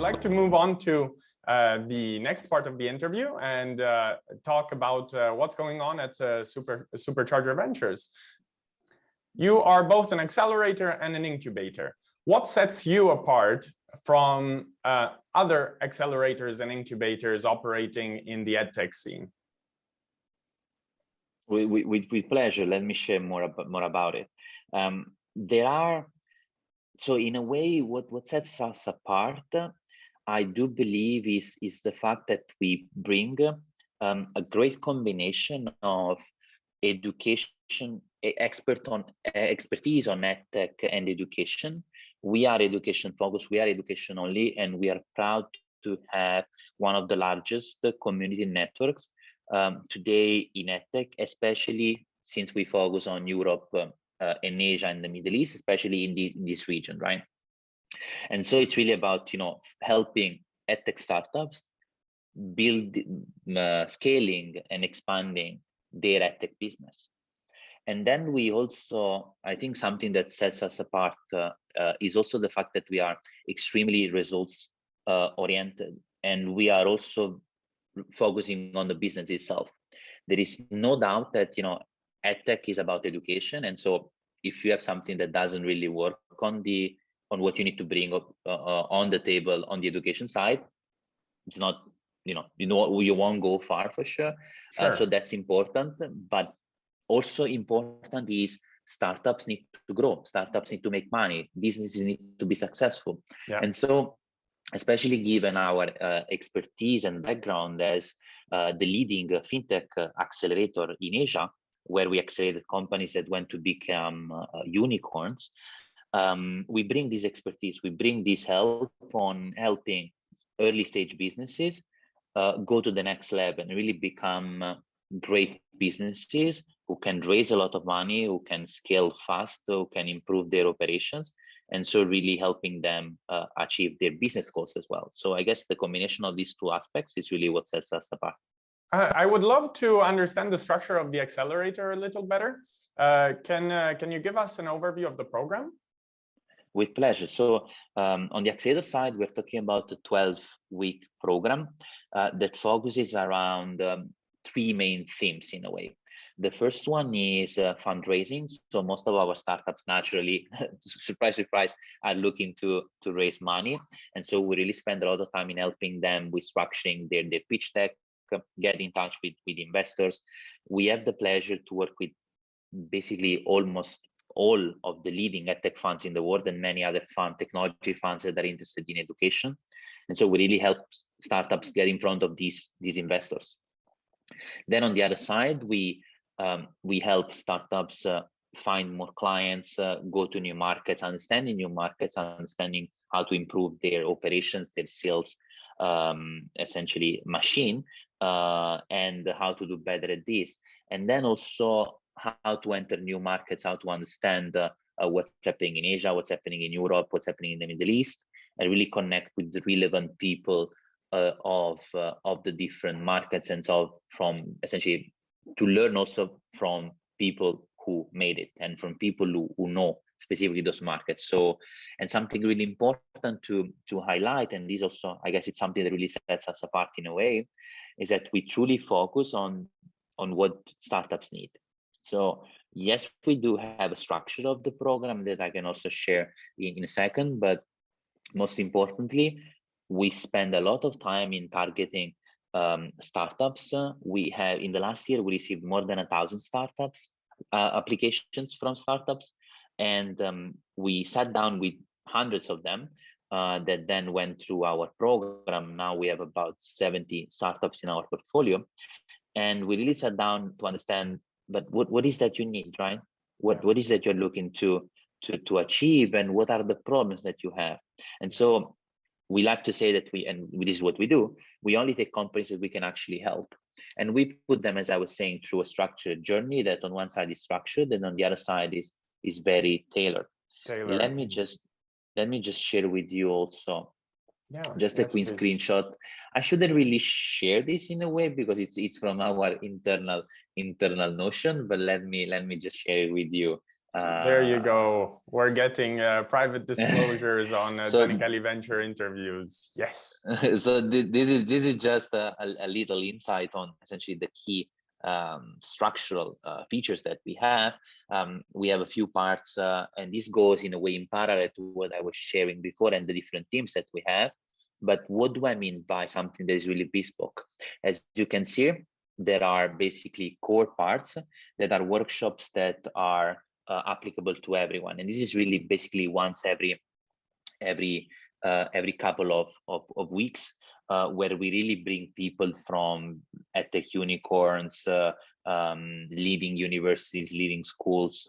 like to move on to the next part of the interview and talk about what's going on at SuperCharger Ventures. You are both an accelerator and an incubator. What sets you apart from other accelerators and incubators operating in the EdTech scene? With pleasure. Let me share more about it. So in a way, what sets us apart, I do believe is the fact that we bring a great combination of education, expertise on EdTech and education. We are education focused, we are education only, and we are proud to have one of the largest community networks today in EdTech, especially since we focus on Europe and Asia and the Middle East, especially in this region, right? And so it's really about, helping EdTech startups build, scaling and expanding their EdTech business. And then we also, I think something that sets us apart is also the fact that we are extremely results oriented, and we are also focusing on the business itself. There is no doubt that, EdTech is about education. And so if you have something that doesn't really work on what you need to bring up on the table on the education side, it's not, you won't go far for sure. So that's important. But also important is startups need to grow, startups need to make money, businesses need to be successful. And so, especially given our expertise and background as the leading fintech accelerator in Asia, where we accelerated companies that went to become unicorns, we bring this expertise, we bring this help on helping early stage businesses go to the next level and really become great businesses who can raise a lot of money, who can scale fast, who can improve their operations, and so really helping them achieve their business goals as well. So I guess the combination of these two aspects is really what sets us apart. I would love to understand the structure of the accelerator a little better. Can you give us an overview of the program? With pleasure. So on the accelerator side, we're talking about a 12-week program that focuses around three main themes in a way. The first one is fundraising. So most of our startups naturally, surprise, surprise, are looking to raise money. And so we really spend a lot of time in helping them with structuring their pitch deck, get in touch with investors. We have the pleasure to work with basically almost all of the leading EdTech funds in the world and many other technology funds that are interested in education. And so we really help startups get in front of these investors. Then on the other side, we help startups find more clients, go to new markets, understanding new markets, understanding how to improve their operations, their sales, essentially machine, and how to do better at this. And then also how to enter new markets, how to understand what's happening in Asia, what's happening in Europe, what's happening in the Middle East, and really connect with the relevant people of the different markets, and so from essentially to learn also from people who made it and from people who know specifically those markets. So, and something really important to highlight, and this also, I guess it's something that really sets us apart in a way, is that we truly focus on what startups need. So yes, we do have a structure of the program that I can also share in a second, but most importantly, we spend a lot of time in targeting startups. We have, in the last year, we received more than 1,000 startups, applications from startups, and we sat down with hundreds of them that then went through our program. Now we have about 70 startups in our portfolio, and we really sat down to understand, but what is that you need, right? What is that you're looking to achieve, and what are the problems that you have? And so we like to say that and this is what we do, we only take companies that we can actually help. And we put them, as I was saying, through a structured journey that on one side is structured and on the other side is very tailored. Let me just share with you also just a quick screenshot. I shouldn't really share this in a way because it's from our internal Notion, but let me just share it with you There you go. We're getting private disclosures on Zanichelli Venture interviews. Yes. So this is just a little insight on essentially the key structural features that we have. We have a few parts, and this goes in a way in parallel to what I was sharing before and the different teams that we have. But what do I mean by something that is really bespoke? As you can see, there are basically core parts that are workshops that are applicable to everyone, and this is really basically once every couple of weeks, where we really bring people from EdTech unicorns, leading universities, leading schools,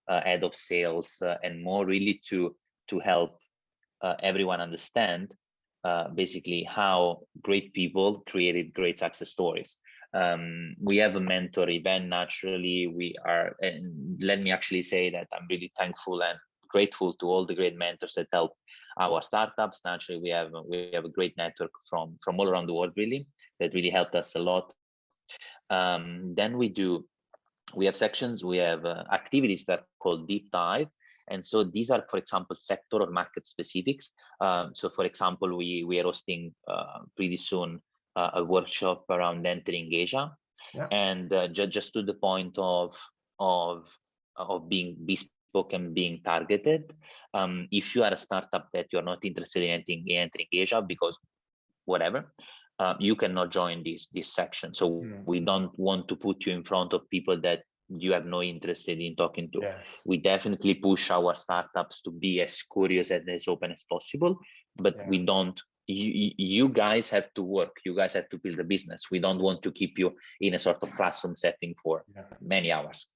head of sales, and more, really to help everyone understand basically how great people created great success stories. We have a mentor event. Naturally, we are, and let me actually say that I'm really thankful and grateful to all the great mentors that help our startups. Naturally, we have a great network from all around the world, really, that really helped us a lot. Then we have sections, we have activities that are called deep dive. And so these are, for example, sector or market specifics. So for example, we are hosting pretty soon a workshop around entering Asia. Yeah. And just to the point of being bespoke and being targeted. If you are a startup that you're not interested in entering Asia because whatever, you cannot join this section. So we don't want to put you in front of people that you have no interest in talking to. Yes. We definitely push our startups to be as curious and as open as possible, but we don't, you guys have to work, you guys have to build a business. We don't want to keep you in a sort of classroom setting for many hours.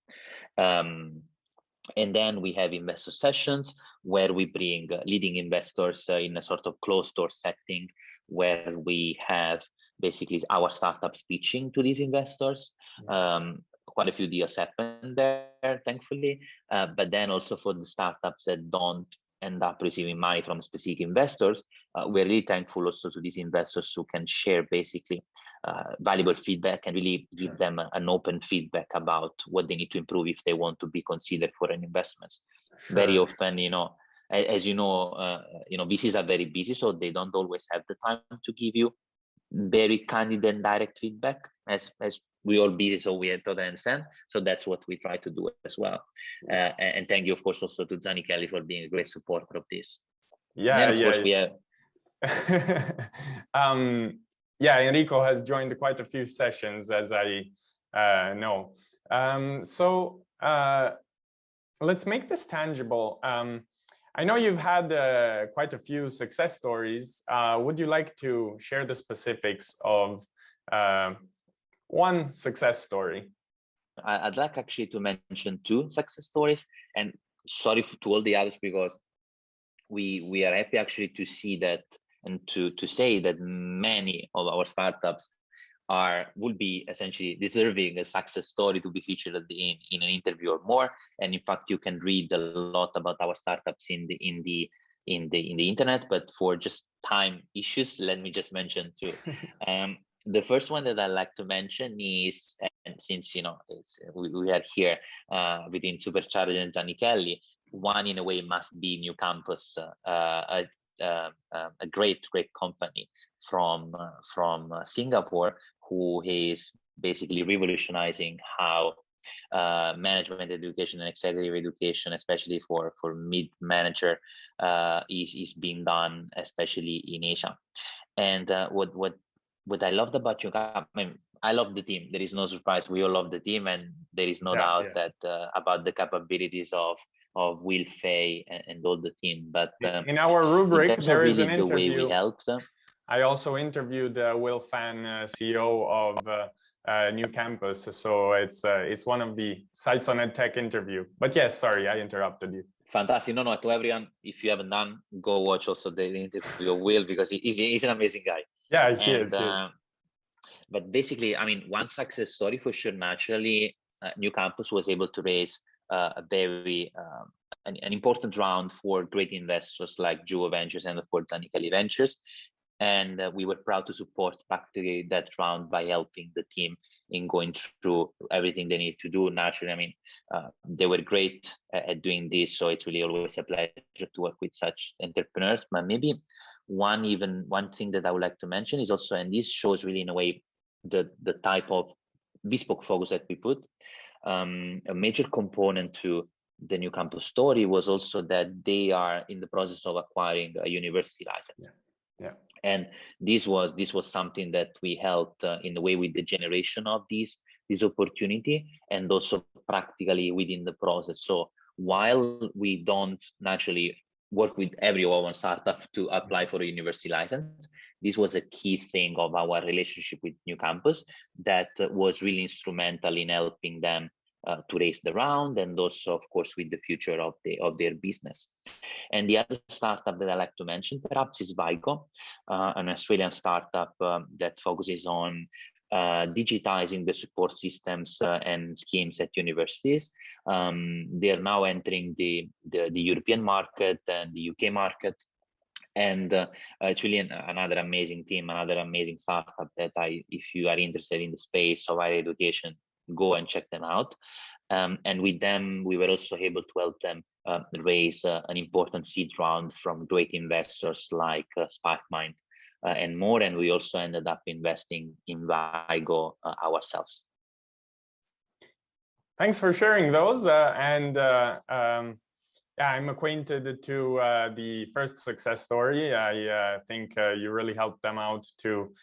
And then we have investor sessions where we bring leading investors in a sort of closed door setting where we have basically our startups pitching to these investors. Quite a few deals happen there, thankfully. But then also for the startups that don't end up receiving money from specific investors, we're really thankful also to these investors who can share basically valuable feedback and really give them an open feedback about what they need to improve if they want to be considered for an investment. Sure. Very often, as you know, VCs are very busy, so they don't always have the time to give you very candid and direct feedback, as we all busy, so we totally understand. So that's what we try to do as well. And thank you, of course, also to Zanichelli for being a great supporter of this. Yeah, and of course we have. Yeah, Enrico has joined quite a few sessions, as I know. So let's make this tangible. I know you've had quite a few success stories. Would you like to share the specifics of one success story? I'd like actually to mention two success stories, and sorry to all the others, because we are happy actually to see that and to say that many of our startups will be essentially deserving a success story to be featured in an interview or more. And in fact, you can read a lot about our startups in the internet. But for just time issues, let me just mention two. The first one that I like to mention is, and since we are here within SuperCharger and Zanichelli, one in a way must be NewCampus, a great company from Singapore, who is basically revolutionizing how management education and executive education, especially for mid-manager, is being done, especially in Asia. And what I loved about NewCampus, I love the team. There is no surprise. We all love the team, and there is no doubt that about the capabilities of Will, Fei, and all the team. But in our rubric, there is an interview. The way we helped them. I also interviewed Will Fan, CEO of NewCampus. So it's one of the sites on EdTech interview. But yes, sorry, I interrupted you. Fantastic. No, to everyone, if you haven't done, go watch also the interview of Will, because he's an amazing guy. Yeah, he is. But basically, one success story for sure, naturally, NewCampus was able to raise a very an important round for great investors like Zanichelli Ventures and of course Zanichelli Ventures. And we were proud to support practically that round by helping the team in going through everything they need to do. Naturally, I mean, they were great at doing this, so it's really always a pleasure to work with such entrepreneurs. But maybe one thing that I would like to mention is also, and this shows really in a way the type of bespoke focus that we put. A major component to the NewCampus story was also that they are in the process of acquiring a university license. Yeah. And this was something that we helped in the way with the generation of this opportunity, and also practically within the process. So while we don't naturally work with every one startup to apply for a university license, this was a key thing of our relationship with NewCampus that was really instrumental in helping them to raise the round, and also, of course, with the future of their business. And the other startup that I like to mention perhaps is Vygo, an Australian startup that focuses on digitizing the support systems and schemes at universities. They are now entering the European market and the UK market. And it's really another amazing team, another amazing startup that if you are interested in the space of higher education, go and check them out. And with them, we were also able to help them raise an important seed round from great investors like SparkMind and more. And we also ended up investing in Vygo ourselves. Thanks for sharing those. I'm acquainted to the first success story. I think you really helped them out to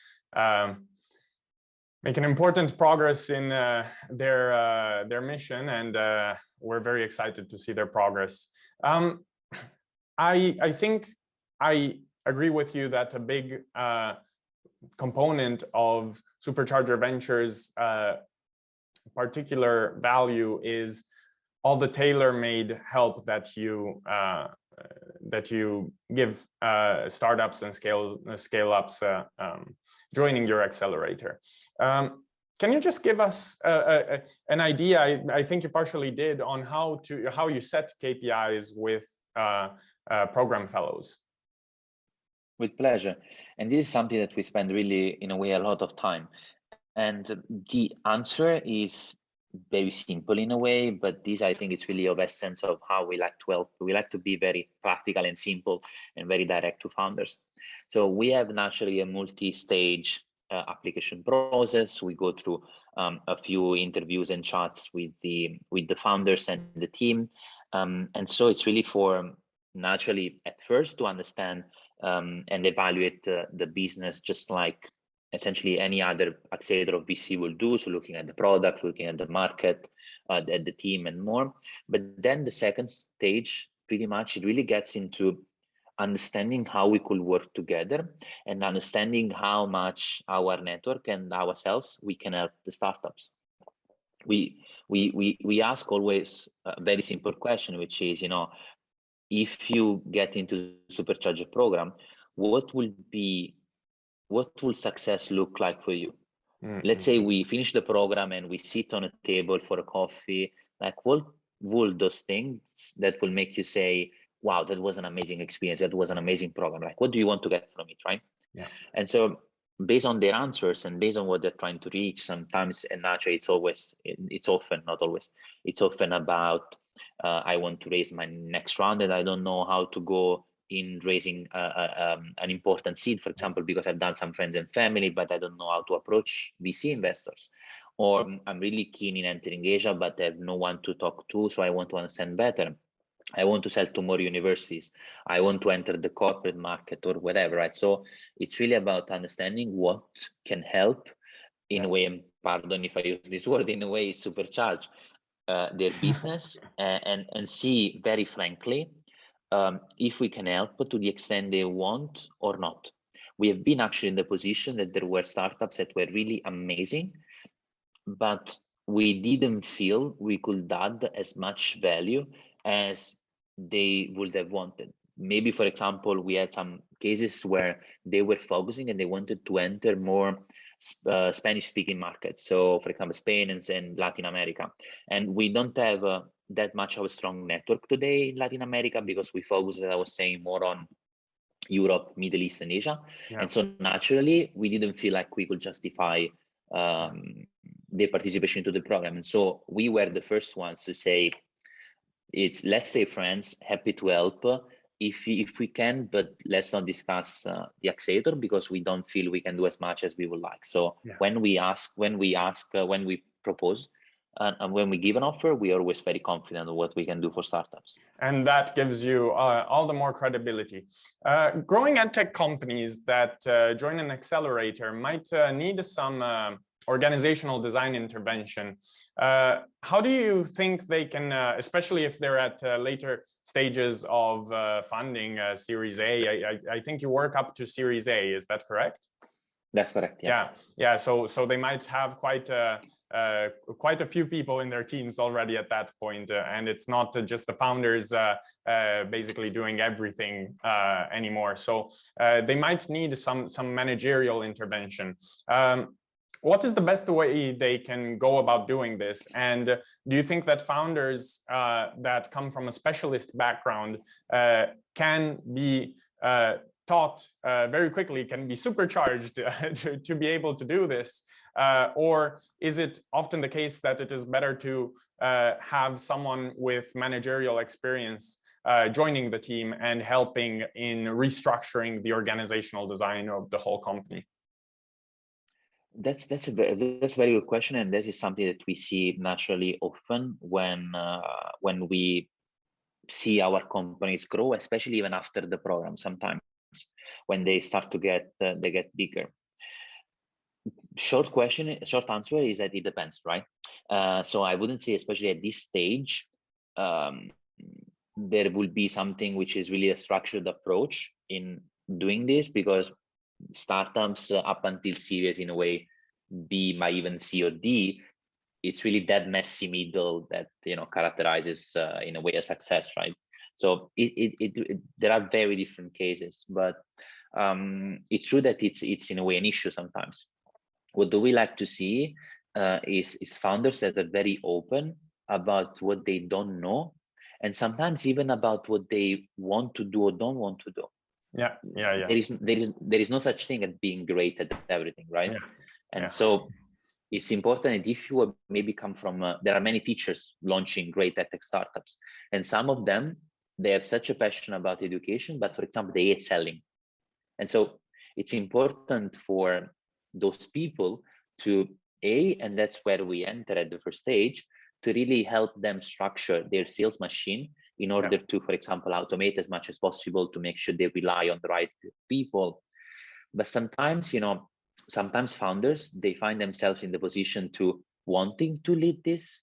make an important progress in their mission, and we're very excited to see their progress. I think I agree with you that a big component of SuperCharger Ventures' particular value is all the tailor-made help that you give startups and scale-ups joining your accelerator. Can you just give us an idea? I think you partially did, on how you set KPIs with program fellows. With pleasure. And this is something that we spend really, in a way, a lot of time. And the answer is very simple in a way, but this, I think, it's really of essence of how we like to help. We like to be very practical and simple and very direct to founders. So we have naturally a multi-stage application process. We go through a few interviews and chats with the founders and the team. And so it's really for naturally at first to understand and evaluate the business, just like essentially any other accelerator of VC will do. So looking at the product, looking at the market, at the team and more. But then the second stage, pretty much, it really gets into understanding how we could work together and understanding how much our network and ourselves, we can help the startups. We ask always a very simple question, which is, if you get into the SuperCharger program, what will success look like for you? Mm-hmm. Let's say we finish the program and we sit on a table for a coffee. Like, what will those things that will make you say, wow, that was an amazing experience, that was an amazing program? Like, what do you want to get from it, right? Yeah. And so based on their answers and based on what they're trying to reach, sometimes, and naturally it's often, not always, it's often about, I want to raise my next round and I don't know how to go in raising an important seed, for example, because I've done some friends and family, but I don't know how to approach VC investors. Or I'm really keen in entering Asia, but I have no one to talk to, so I want to understand better. I want to sell to more universities. I want to enter the corporate market or whatever, right? So it's really about understanding what can help in a way, and pardon if I use this word, in a way, supercharge their business and see very frankly, if we can help to the extent they want or not. We have been actually in the position that there were startups that were really amazing, but we didn't feel we could add as much value as they would have wanted. Maybe, for example, we had some cases where they were focusing and they wanted to enter more Spanish-speaking markets. So, for example, Spain and Latin America. And we don't have that much of a strong network today in Latin America because we focus, as I was saying, more on Europe, Middle East, and Asia. Yeah. And so naturally, we didn't feel like we could justify their participation to the program. And so we were the first ones to say, let's stay friends, happy to help if we can, but let's not discuss the accelerator because we don't feel we can do as much as we would like. So when we propose, and when we give an offer, we are always very confident of what we can do for startups. And that gives you all the more credibility. Growing edtech companies that join an accelerator might need some organizational design intervention. How do you think they can, especially if they're at later stages of funding, Series A? I think you work up to Series A, is that correct? That's correct, yeah. Yeah. So they might have quite a few people in their teams already at that point, and it's not just the founders basically doing everything anymore. So they might need some managerial intervention. What is the best way they can go about doing this? And do you think that founders that come from a specialist background can be taught very quickly, can be supercharged to be able to do this? Or is it often the case that it is better to have someone with managerial experience joining the team and helping in restructuring the organizational design of the whole company? That's a very good question, and this is something that we see naturally often when we see our companies grow, especially even after the program. Sometimes when they start to get bigger. Short answer is that it depends, right? So I wouldn't say, especially at this stage, there will be something which is really a structured approach in doing this, because startups up until Series, in a way, B, might even C or D, it's really that messy middle that characterizes in a way a success, right? So there are very different cases, but it's true that it's in a way an issue sometimes. What do we like to see is founders that are very open about what they don't know, and sometimes even about what they want to do or don't want to do. Yeah. There is no such thing as being great at everything, right? So it's important that if you maybe come from there are many teachers launching great edtech startups, and some of them, they have such a passion about education, but for example, they hate selling. And so it's important for those people to and that's where we enter at the first stage, to really help them structure their sales machine in order to, for example, automate as much as possible to make sure they rely on the right people. But sometimes, sometimes founders, they find themselves in the position to wanting to lead this,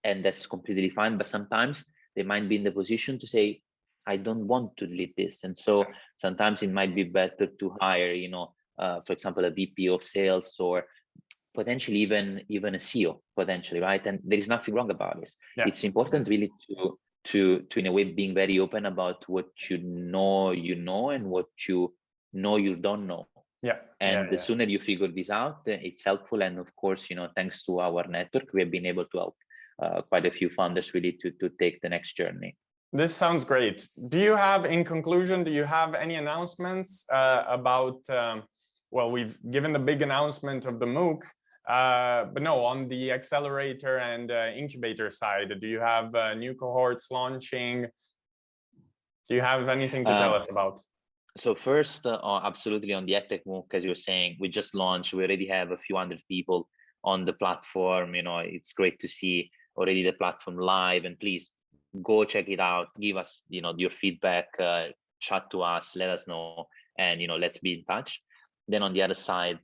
and that's completely fine. But sometimes they might be in the position to say, I don't want to lead this. And so sometimes it might be better to hire, for example, a VP of sales, or potentially even a CEO, potentially, right? And there is nothing wrong about this. It's important really to in a way being very open about what you know, and what you don't know. The sooner you figure this out, it's helpful. And of course, thanks to our network, we have been able to help quite a few founders really to take the next journey. This sounds great. In conclusion, do you have any announcements about, well, we've given the big announcement of the MOOC, but no, on the accelerator and incubator side, do you have new cohorts launching? Do you have anything to tell us about? So first, absolutely, on the EdTech MOOC, as you were saying, we just launched. We already have a few hundred people on the platform. It's great to see already the platform live, and please go check it out. Give us, your feedback, chat to us, let us know, and, let's be in touch. Then on the other side,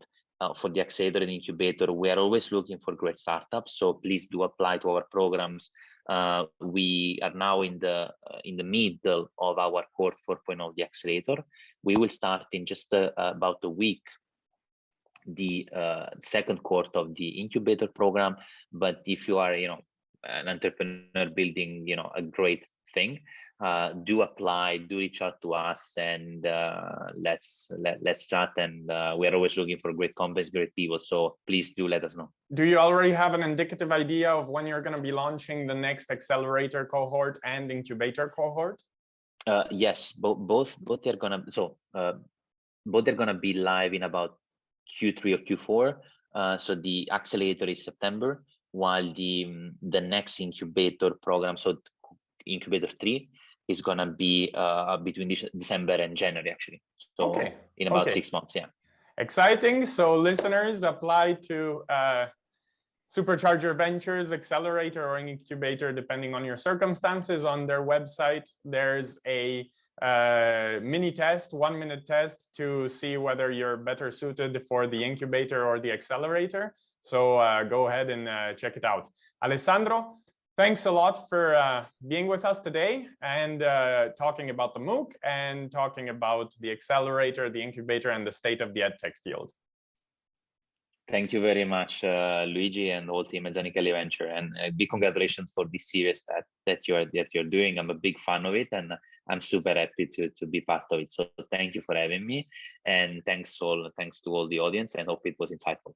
for the accelerator and incubator, we are always looking for great startups. So please do apply to our programs. We are now in the middle of our cohort 4.0 of the accelerator. We will start in just about a week the second cohort of the incubator program. But if you are, an entrepreneur building, a great thing, do apply, do reach out to us, and let's chat. And we are always looking for great companies, great people. So please do let us know. Do you already have an indicative idea of when you're going to be launching the next accelerator cohort and incubator cohort? Yes, both are gonna both are gonna be live in about Q3 or Q4. So the accelerator is September, while the next incubator program, so incubator 3, is gonna be between December and January, actually. So Okay. in about Okay. 6 months, yeah. Exciting. So listeners, apply to SuperCharger Ventures, Accelerator, or Incubator, depending on your circumstances. On their website, there's a mini test, 1-minute test to see whether you're better suited for the incubator or the accelerator. So go ahead and check it out. Alessandro, thanks a lot for being with us today and talking about the MOOC and talking about the accelerator, the incubator, and the state of the EdTech field. Thank you very much, Luigi, and the whole team at Zanichelli Venture, and big congratulations for this series that you're doing. I'm a big fan of it, and I'm super happy to be part of it. So thank you for having me, and thanks to all the audience, and hope it was insightful.